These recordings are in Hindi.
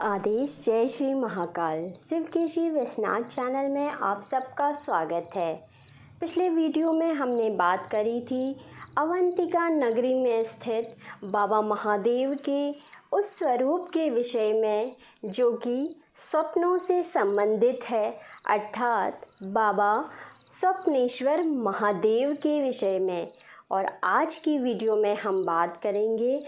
आदेश जय श्री महाकाल शिव के श्री विश्वनाथ चैनल में आप सबका स्वागत है। पिछले वीडियो में हमने बात करी थी अवंतिका नगरी में स्थित बाबा महादेव के उस स्वरूप के विषय में जो कि स्वप्नों से संबंधित है, अर्थात बाबा स्वप्नेश्वर महादेव के विषय में। और आज की वीडियो में हम बात करेंगे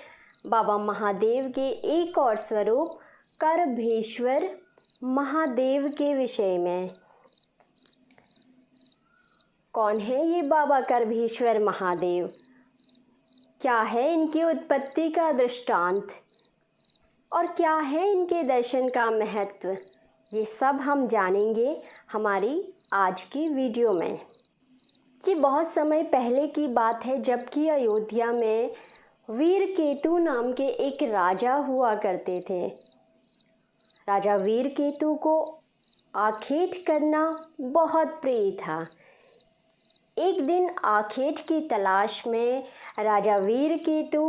बाबा महादेव के एक और स्वरूप करभेश्वर महादेव के विषय में। कौन है ये बाबा करभेश्वर महादेव? क्या है इनकी उत्पत्ति का दृष्टांत और क्या है इनके दर्शन का महत्व? ये सब हम जानेंगे हमारी आज की वीडियो में। ये बहुत समय पहले की बात है, जबकि अयोध्या में वीरकेतु नाम के एक राजा हुआ करते थे। राजा वीरकेतु को आखेट करना बहुत प्रिय था। एक दिन आखेट की तलाश में राजा वीरकेतु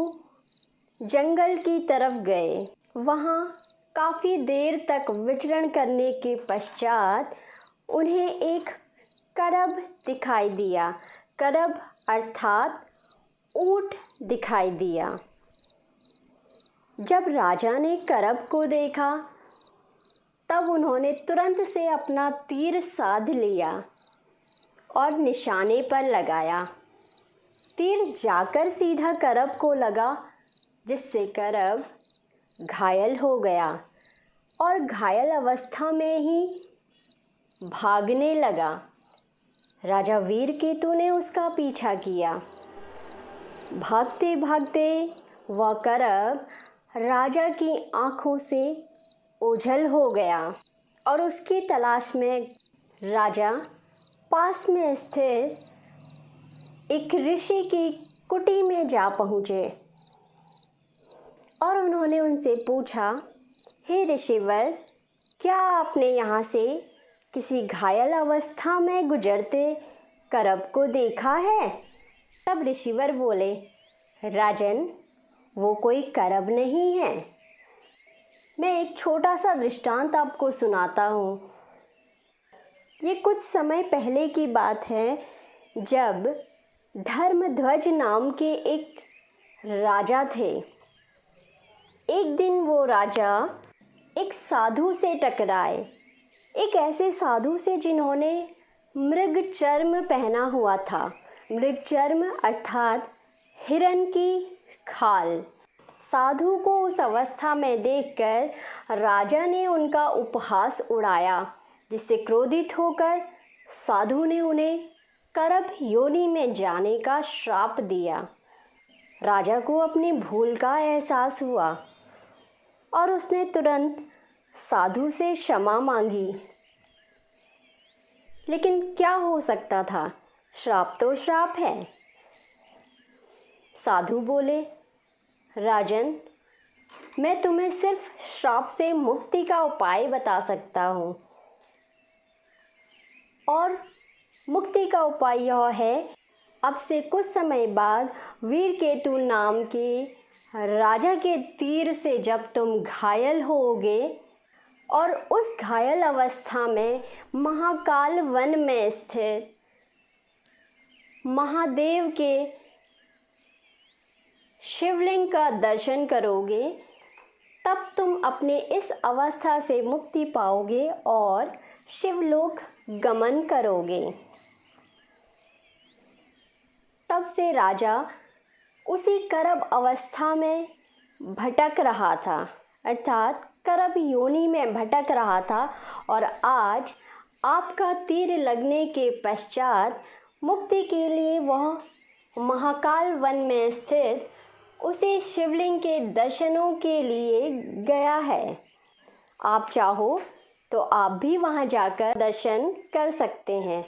जंगल की तरफ गए। वहाँ काफ़ी देर तक विचरण करने के पश्चात उन्हें एक करभ दिखाई दिया। करभ अर्थात ऊँट दिखाई दिया। जब राजा ने करभ को देखा तब उन्होंने तुरंत से अपना तीर साध लिया और निशाने पर लगाया। तीर जाकर सीधा करभ को लगा, जिससे करभ घायल हो गया और घायल अवस्था में ही भागने लगा। राजा वीरकेतु ने उसका पीछा किया। भागते भागते वह करभ राजा की आँखों से ओझल हो गया और उसकी तलाश में राजा पास में स्थित एक ऋषि की कुटी में जा पहुँचे और उन्होंने उनसे पूछा, हे ऋषिवर, क्या आपने यहाँ से किसी घायल अवस्था में गुजरते करभ को देखा है? तब ऋषिवर बोले, राजन, वो कोई करभ नहीं है। मैं एक छोटा सा दृष्टांत आपको सुनाता हूँ। ये कुछ समय पहले की बात है, जब धर्मध्वज नाम के एक राजा थे। एक दिन वो राजा एक साधु से टकराए, एक ऐसे साधु से जिन्होंने मृग चर्म पहना हुआ था। मृग चर्म अर्थात हिरण की खाल। साधु को उस अवस्था में देखकर राजा ने उनका उपहास उड़ाया, जिससे क्रोधित होकर साधु ने उन्हें करभ योनि में जाने का श्राप दिया। राजा को अपनी भूल का एहसास हुआ और उसने तुरंत साधु से क्षमा मांगी। लेकिन क्या हो सकता था, श्राप तो श्राप है। साधु बोले, राजन, मैं तुम्हें सिर्फ श्राप से मुक्ति का उपाय बता सकता हूँ, और मुक्ति का उपाय यह है, अब से कुछ समय बाद वीरकेतु नाम के राजा के तीर से जब तुम घायल होगे और उस घायल अवस्था में महाकाल वन में स्थित महादेव के शिवलिंग का दर्शन करोगे, तब तुम अपने इस अवस्था से मुक्ति पाओगे और शिवलोक गमन करोगे। तब से राजा उसी करभ अवस्था में भटक रहा था, अर्थात करभ योनि में भटक रहा था। और आज आपका तीर लगने के पश्चात मुक्ति के लिए वह महाकाल वन में स्थित उसी शिवलिंग के दर्शनों के लिए गया है। आप चाहो तो आप भी वहां जाकर दर्शन कर सकते हैं।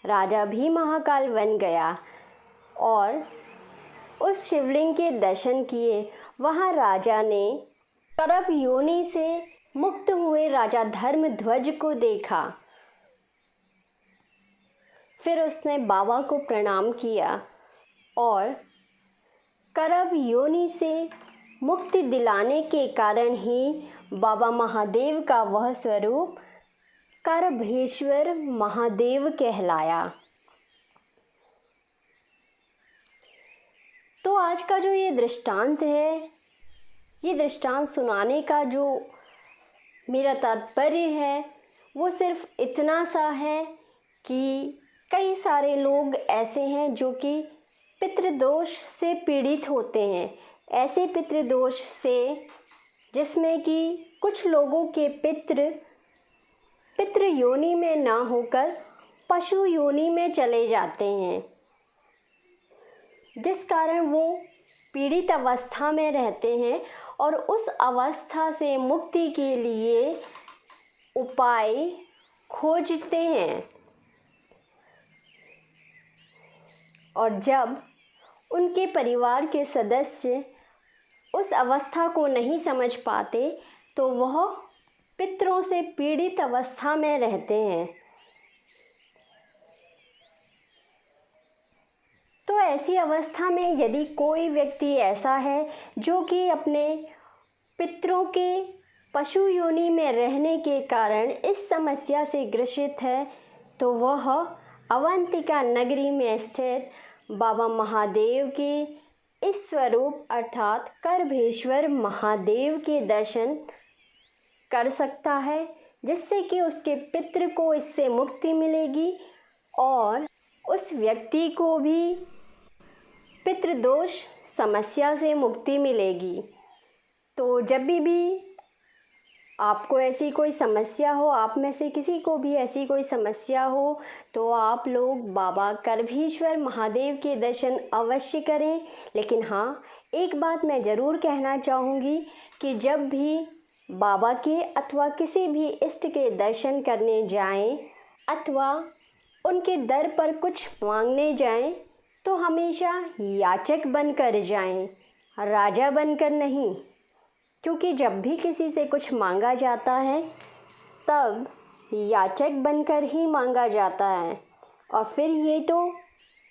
राजा भी महाकाल वन गया और उस शिवलिंग के दर्शन किए। वहां राजा ने करभ योनि से मुक्त हुए राजा धर्मध्वज को देखा। फिर उसने बाबा को प्रणाम किया और करब योनि से मुक्ति दिलाने के कारण ही बाबा महादेव का वह स्वरूप करभेश्वर महादेव कहलाया। तो आज का जो ये दृष्टांत है, ये दृष्टांत सुनाने का जो मेरा तात्पर्य है वो सिर्फ इतना सा है कि कई सारे लोग ऐसे हैं जो कि पितृदोष से पीड़ित होते हैं। ऐसे पितृदोष से जिसमें कि कुछ लोगों के पितृ योनि में ना होकर पशु योनि में चले जाते हैं, जिस कारण वो पीड़ित अवस्था में रहते हैं और उस अवस्था से मुक्ति के लिए उपाय खोजते हैं। और जब उनके परिवार के सदस्य उस अवस्था को नहीं समझ पाते तो वह पितरों से पीड़ित अवस्था में रहते हैं। तो ऐसी अवस्था में यदि कोई व्यक्ति ऐसा है जो कि अपने पितरों के पशु योनि में रहने के कारण इस समस्या से ग्रसित है, तो वह अवंतिका नगरी में स्थित बाबा महादेव के इस स्वरूप अर्थात करभेश्वर महादेव के दर्शन कर सकता है, जिससे कि उसके पितृ को इससे मुक्ति मिलेगी और उस व्यक्ति को भी पितृदोष समस्या से मुक्ति मिलेगी। तो जब भी आपको ऐसी कोई समस्या हो, आप में से किसी को भी ऐसी कोई समस्या हो, तो आप लोग बाबा करभेश्वर महादेव के दर्शन अवश्य करें। लेकिन हाँ, एक बात मैं ज़रूर कहना चाहूँगी कि जब भी बाबा के अथवा किसी भी इष्ट के दर्शन करने जाएं अथवा उनके दर पर कुछ मांगने जाएं, तो हमेशा याचक बनकर जाएं, राजा बनकर नहीं। क्योंकि जब भी किसी से कुछ मांगा जाता है तब याचक बनकर ही मांगा जाता है। और फिर ये तो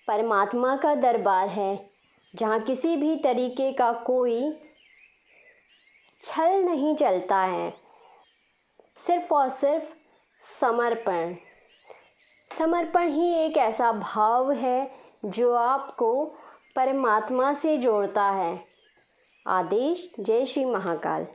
परमात्मा का दरबार है जहाँ किसी भी तरीके का कोई छल नहीं चलता है, सिर्फ और सिर्फ समर्पण। समर्पण ही एक ऐसा भाव है जो आपको परमात्मा से जोड़ता है। आदेश। जय श्री महाकाल।